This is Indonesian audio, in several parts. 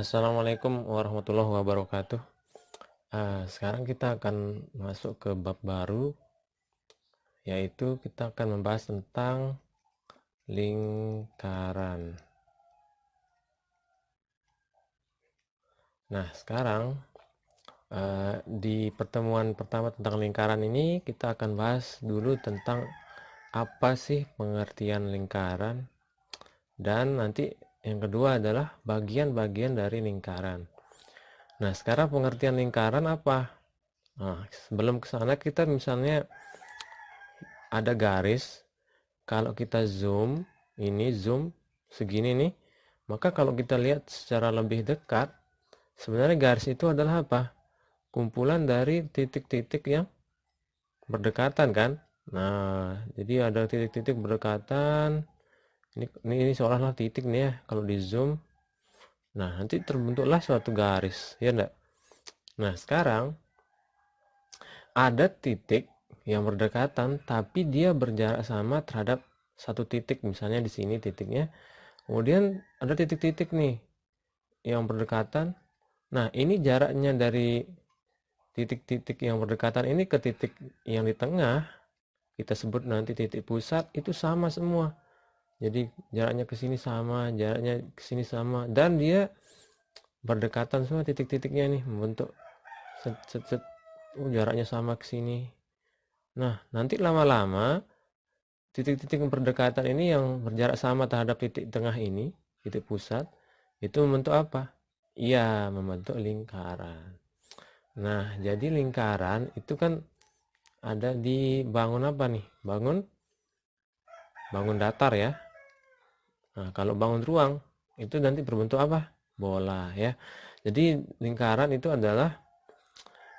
Assalamualaikum warahmatullahi wabarakatuh. Sekarang kita akan masuk ke bab baru, yaitu kita akan membahas tentang lingkaran. Nah, sekarang di pertemuan pertama tentang lingkaran ini kita akan bahas dulu tentang apa sih pengertian lingkaran, dan nanti yang kedua adalah bagian-bagian dari lingkaran. Nah, sekarang pengertian lingkaran apa? Nah, sebelum ke sana kita misalnya ada garis. Kalau kita zoom, ini zoom segini nih, maka kalau kita lihat secara lebih dekat, sebenarnya garis itu adalah apa? Kumpulan dari titik-titik yang berdekatan kan? Nah, jadi ada titik-titik berdekatan. Ini seolah-olah titik nih ya, kalau di zoom. Nah, nanti terbentuklah suatu garis, ya enggak? Nah, sekarang ada titik yang berdekatan, tapi dia berjarak sama terhadap satu titik. Misalnya di sini titiknya. Kemudian ada titik-titik nih yang berdekatan. Nah, ini jaraknya dari titik-titik yang berdekatan ini ke titik yang di tengah, kita sebut nanti titik pusat, itu sama semua. Jadi jaraknya ke sini sama, jaraknya ke sini sama, dan dia berdekatan semua titik-titiknya nih, membentuk set, set, set. Jaraknya sama ke sini. Nah, nanti lama-lama titik-titik berdekatan ini yang berjarak sama terhadap titik tengah ini, titik pusat, itu membentuk apa? Iya, membentuk lingkaran. Nah, jadi lingkaran itu kan ada di bangun apa nih? Bangun datar ya. Nah, kalau bangun ruang itu nanti berbentuk apa? Bola ya. Jadi lingkaran itu adalah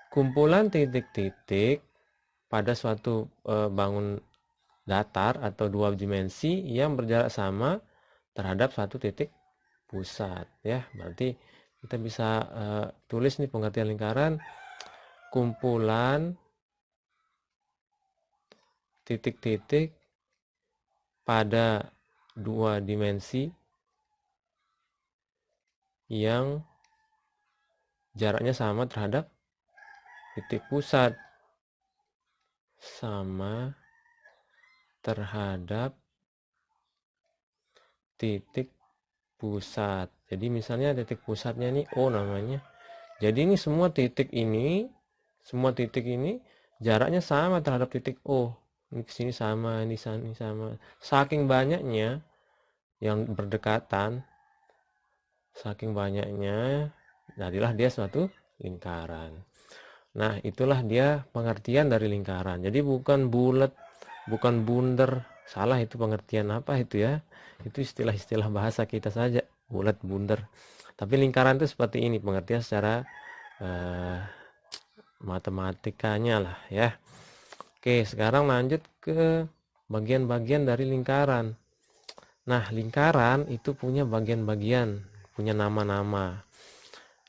kumpulan titik-titik pada suatu bangun datar atau dua dimensi yang berjarak sama terhadap satu titik pusat ya. Berarti kita bisa tulis nih pengertian lingkaran: kumpulan titik-titik pada dua dimensi yang jaraknya sama terhadap titik pusat, sama terhadap titik pusat. Jadi misalnya titik pusatnya ini O namanya. Jadi ini semua titik ini jaraknya sama terhadap titik O. Ini ke sini sama, ini sama. Saking banyaknya yang berdekatan, saking banyaknya, jadilah dia suatu lingkaran. Nah, itulah dia pengertian dari lingkaran. Jadi bukan bulat, bukan bundar. Salah, itu pengertian apa itu ya? Itu istilah-istilah bahasa kita saja, bulat, bundar. Tapi lingkaran itu seperti ini pengertian secara eh, matematikanya lah ya. Oke, sekarang lanjut ke bagian-bagian dari lingkaran. Nah, lingkaran itu punya bagian-bagian, punya nama-nama.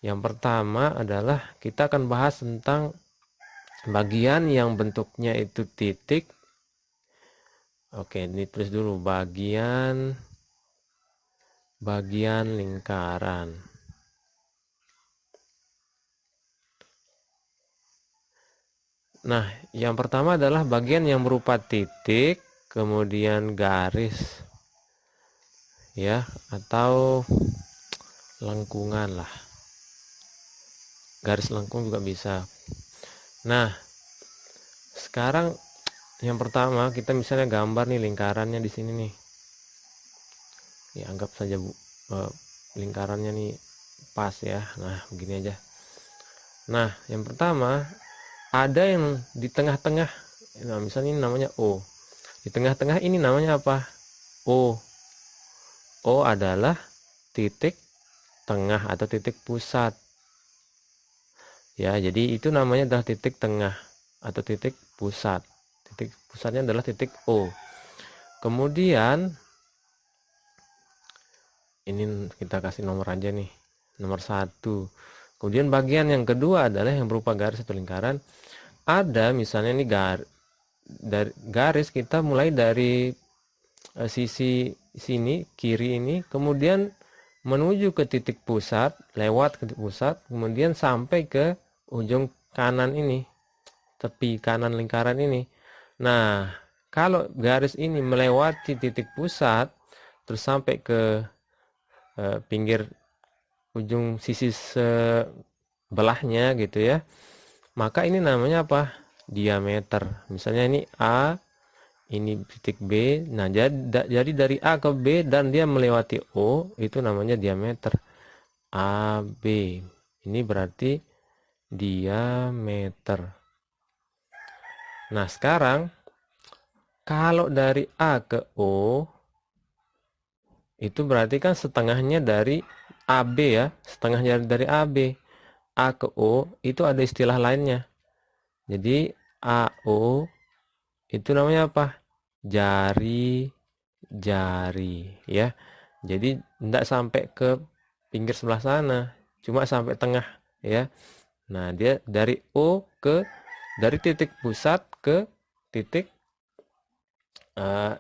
Yang pertama adalah kita akan bahas tentang bagian yang bentuknya itu titik. Oke, ini tulis dulu bagian lingkaran. Nah, yang pertama adalah bagian yang berupa titik, kemudian garis ya, atau lengkungan lah. Garis lengkung juga bisa. Nah, sekarang yang pertama kita misalnya gambar nih lingkarannya di sini nih. Ya, anggap saja lingkarannya nih pas ya. Nah, begini aja. Nah, yang pertama ada yang di tengah-tengah. Nah, misalnya ini namanya O. Di tengah-tengah ini namanya apa? O. O adalah titik tengah atau titik pusat. Ya, jadi itu namanya adalah titik tengah atau titik pusat. Titik pusatnya adalah titik O. Kemudian ini kita kasih nomor aja nih, nomor 1. Kemudian bagian yang kedua adalah yang berupa garis atau lingkaran. Ada misalnya ini garis kita mulai dari sisi sini kiri ini, kemudian menuju ke titik pusat, lewat ke titik pusat, kemudian sampai ke ujung kanan ini, tepi kanan lingkaran ini. Nah, kalau garis ini melewati titik pusat, terus sampai ke pinggir ujung sisi sebelahnya gitu ya, maka ini namanya apa? Diameter. Misalnya ini A, ini titik B. Nah, jadi dari A ke B dan dia melewati O, itu namanya diameter. AB. Ini berarti diameter. Nah, sekarang kalau dari A ke O, itu berarti kan setengahnya dari AB ya, setengahnya dari AB. A ke O itu ada istilah lainnya. Jadi AO itu namanya apa? Jari ya. Jadi tidak sampai ke pinggir sebelah sana, cuma sampai tengah ya. Nah, dia dari O ke, dari titik pusat ke titik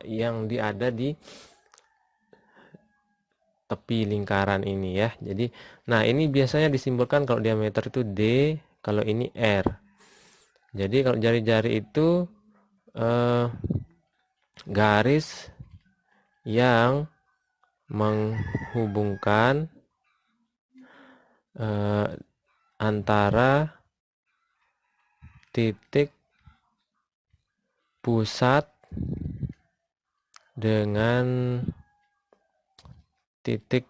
yang ada di tepi lingkaran ini ya. Jadi, nah ini biasanya disimbolkan kalau diameter itu D, kalau ini R. Jadi kalau jari-jari itu garis yang menghubungkan antara titik pusat dengan titik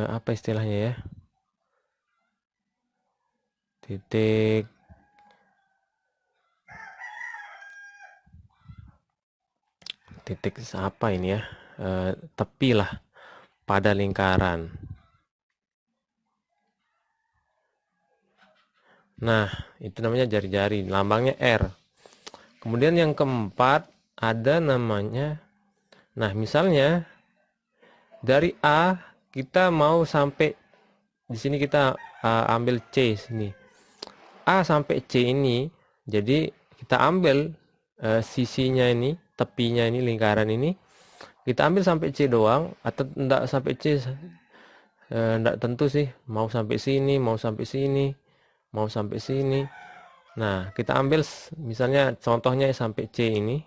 apa istilahnya ya, titik apa ini ya, tepi lah pada lingkaran. Nah, itu namanya jari-jari, lambangnya R. Kemudian yang keempat ada namanya, nah misalnya dari A kita mau sampai di sini, kita ambil C sini. A sampai C ini, jadi kita ambil sisinya ini, tepinya ini, lingkaran ini, kita ambil sampai C doang, atau enggak sampai C, enggak tentu sih, mau sampai sini, mau sampai sini, mau sampai sini. Nah, kita ambil misalnya contohnya sampai C ini,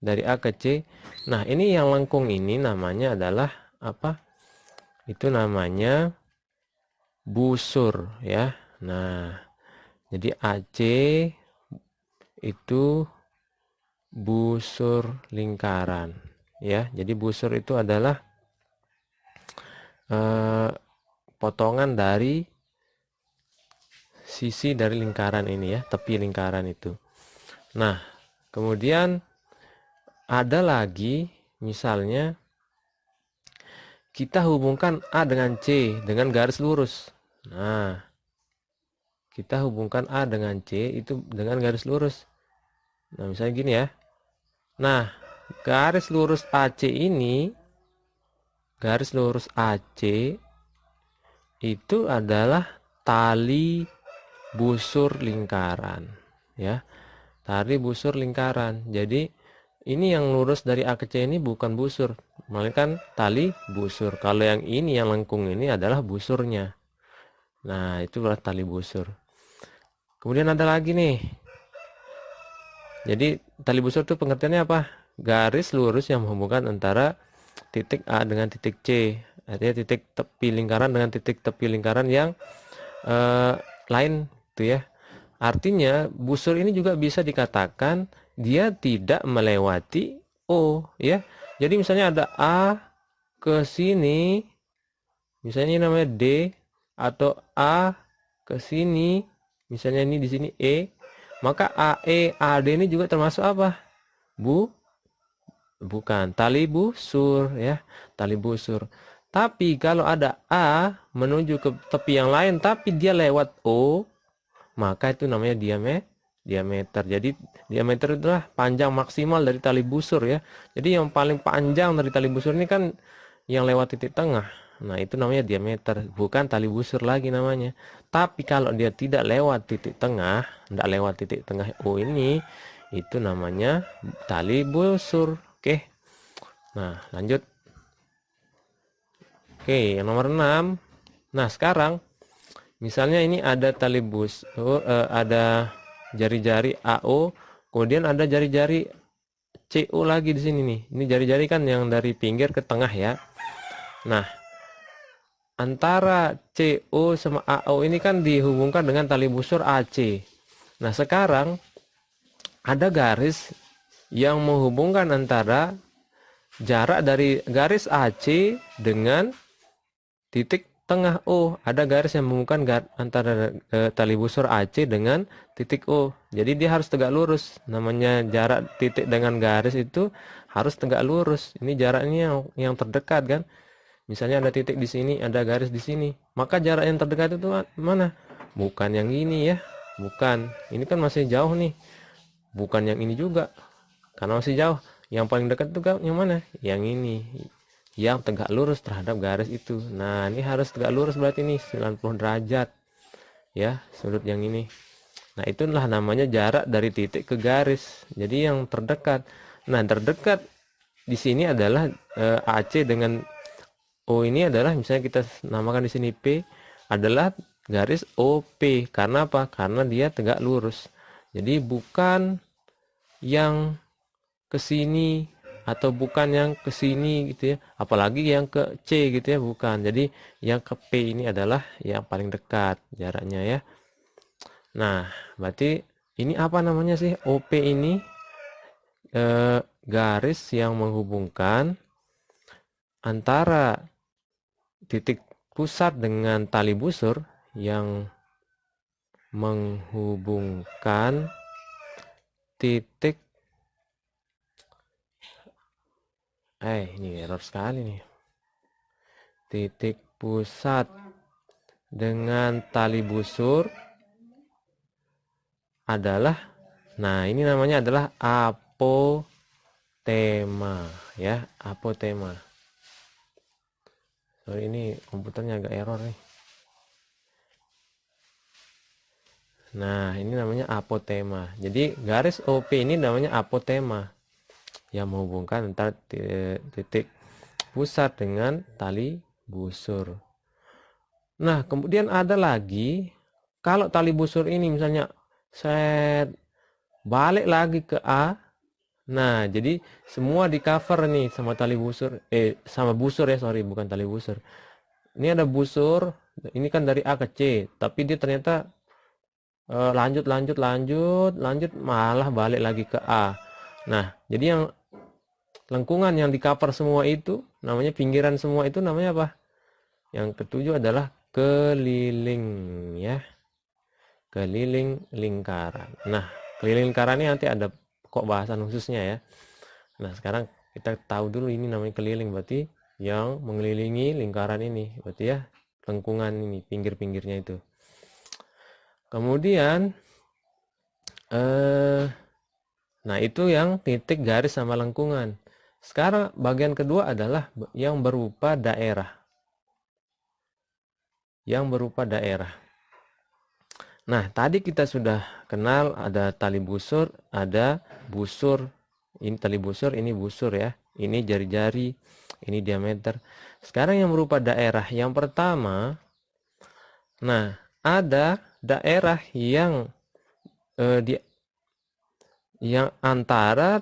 dari A ke C. Nah, ini yang lengkung ini namanya adalah apa? Itu namanya busur ya. Nah, jadi AC itu busur lingkaran ya. Jadi busur itu adalah potongan dari sisi dari lingkaran ini ya, tepi lingkaran itu. Nah, kemudian ada lagi misalnya kita hubungkan A dengan C dengan garis lurus. Nah, kita hubungkan A dengan C itu dengan garis lurus. Nah, misalnya gini ya. Nah, garis lurus AC ini, garis lurus AC itu adalah tali busur lingkaran ya. Tali busur lingkaran. Jadi ini yang lurus dari A ke C ini bukan busur, melainkan tali busur. Kalau yang ini yang lengkung ini adalah busurnya. Nah, itu adalah tali busur. Kemudian ada lagi nih. Jadi tali busur itu pengertiannya apa? Garis lurus yang menghubungkan antara titik A dengan titik C. Artinya titik tepi lingkaran dengan titik tepi lingkaran yang lain itu ya. Artinya busur ini juga bisa dikatakan dia tidak melewati O ya. Jadi misalnya ada A ke sini, misalnya ini namanya D, atau A ke sini, misalnya ini di sini E, maka AE AD ini juga termasuk apa? Bukan tali busur ya, tali busur. Tapi kalau ada A menuju ke tepi yang lain tapi dia lewat O, maka itu namanya diameter. Jadi diameter itulah panjang maksimal dari tali busur ya. Jadi yang paling panjang dari tali busur ini kan yang lewat titik tengah. Nah, itu namanya diameter, bukan tali busur lagi namanya. Tapi kalau dia tidak lewat titik tengah, tidak lewat titik tengah O ini, itu namanya tali busur. Oke. Nah, lanjut. Oke, yang nomor 6. Nah, sekarang misalnya ini ada tali ada jari-jari AO, kemudian ada jari-jari CO lagi di sini nih. Ini jari-jari kan yang dari pinggir ke tengah ya. Nah, antara CO sama AO ini kan dihubungkan dengan tali busur AC. Nah, sekarang ada garis yang menghubungkan antara jarak dari garis AC dengan titik tengah O. Ada garis yang menghubungkan antara tali busur AC dengan titik O. Jadi dia harus tegak lurus. Namanya jarak titik dengan garis itu harus tegak lurus. Ini jaraknya yang terdekat kan. Misalnya ada titik di sini, ada garis di sini. Maka jarak yang terdekat itu mana? Bukan yang ini ya. Bukan. Ini kan masih jauh nih. Bukan yang ini juga. Karena masih jauh. Yang paling dekat itu yang mana? Yang ini. Yang tegak lurus terhadap garis itu. Nah, ini harus tegak lurus berarti nih 90 derajat. Ya, sudut yang ini. Nah, itulah namanya jarak dari titik ke garis. Jadi yang terdekat. Nah, terdekat di sini adalah AC dengan O ini adalah misalnya kita namakan di sini P adalah garis OP. Karena apa? Karena dia tegak lurus. Jadi bukan yang ke sini atau bukan yang ke sini gitu ya. Apalagi yang ke C gitu ya, bukan. Jadi yang ke P ini adalah yang paling dekat jaraknya ya. Nah, berarti ini apa namanya sih? OP ini garis yang menghubungkan antara titik pusat dengan tali busur yang menghubungkan titik ini error sekali nih. Titik pusat dengan tali busur adalah, nah ini namanya adalah apotema ya, apotema. Sorry, ini komputernya agak error nih. Nah, ini namanya apotema. Jadi garis OP ini namanya apotema yang menghubungkan antara titik pusat dengan tali busur. Nah, kemudian ada lagi, kalau tali busur ini misalnya set balik lagi ke A. Nah, jadi semua di cover nih sama tali busur, sama busur ya, sorry, bukan tali busur. Ini ada busur, ini kan dari A ke C, tapi dia ternyata lanjut malah balik lagi ke A. Nah, jadi yang lengkungan yang di cover semua itu namanya pinggiran semua itu namanya apa? Yang ketujuh adalah keliling ya. Keliling lingkaran. Nah, keliling lingkaran ini nanti ada kok bahasan khususnya ya. Nah, sekarang kita tahu dulu ini namanya keliling, berarti yang mengelilingi lingkaran ini, berarti ya lengkungan ini, pinggir-pinggirnya itu. Kemudian nah itu yang titik garis sama lengkungan. Sekarang bagian kedua adalah yang berupa daerah. Yang berupa daerah. Nah, tadi kita sudah kenal ada tali busur, ada busur. Ini tali busur, ini busur ya. Ini jari-jari, ini diameter. Sekarang yang berupa daerah. Yang pertama, nah, ada daerah yang yang antara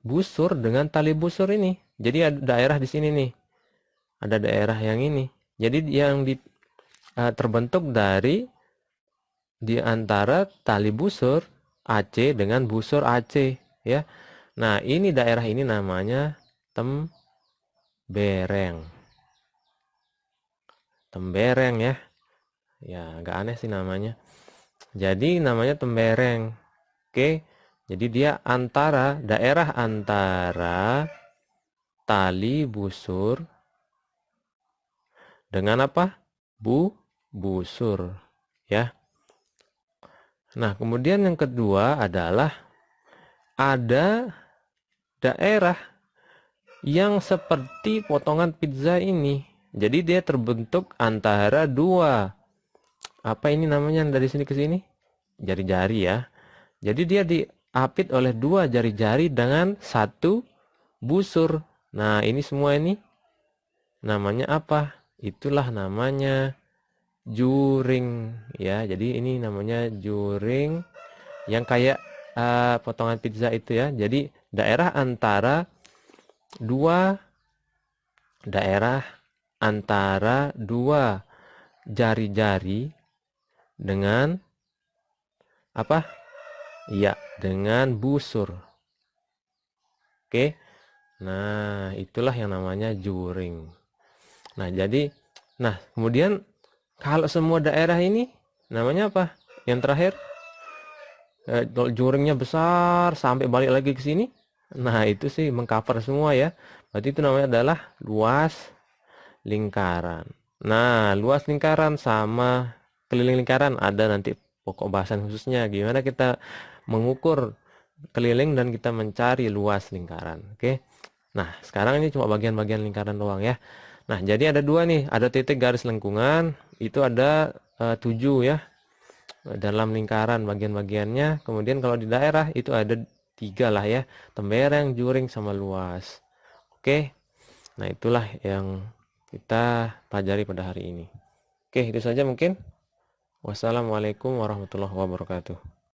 busur dengan tali busur ini. Jadi ada daerah di sini nih. Ada daerah yang ini. Jadi yang terbentuk dari di antara tali busur AC dengan busur AC ya. Nah, ini daerah ini namanya tembereng. Tembereng ya. Ya, agak aneh sih namanya. Jadi namanya tembereng. Oke. Jadi dia daerah antara tali busur dengan apa? Busur ya. Nah, kemudian yang kedua adalah ada daerah yang seperti potongan pizza ini. Jadi dia terbentuk antara dua, apa ini namanya dari sini ke sini? Jari-jari ya. Jadi dia diapit oleh dua jari-jari dengan satu busur. Nah, ini semua ini namanya apa? itulah namanya juring ya. Jadi ini namanya juring yang kayak potongan pizza itu ya. Jadi daerah antara dua jari-jari dengan apa? Iya, dengan busur. Oke. Nah, itulah yang namanya juring. Nah, kemudian kalau semua daerah ini namanya apa? Yang terakhir, juringnya besar sampai balik lagi ke sini. Nah, itu sih mengcover semua ya. Berarti itu namanya adalah luas lingkaran. Nah, luas lingkaran sama keliling lingkaran ada nanti pokok bahasan khususnya. Gimana kita mengukur keliling dan kita mencari luas lingkaran. Oke. Nah, sekarang ini cuma bagian-bagian lingkaran doang ya. Nah, jadi ada dua nih. Ada titik garis lengkungan. Itu ada 7 ya. Dalam lingkaran bagian-bagiannya. Kemudian kalau di daerah itu ada 3 lah ya. Tembereng, juring, sama luas. Oke. Nah, itulah yang kita pelajari pada hari ini. Oke, itu saja mungkin. Wassalamualaikum warahmatullahi wabarakatuh.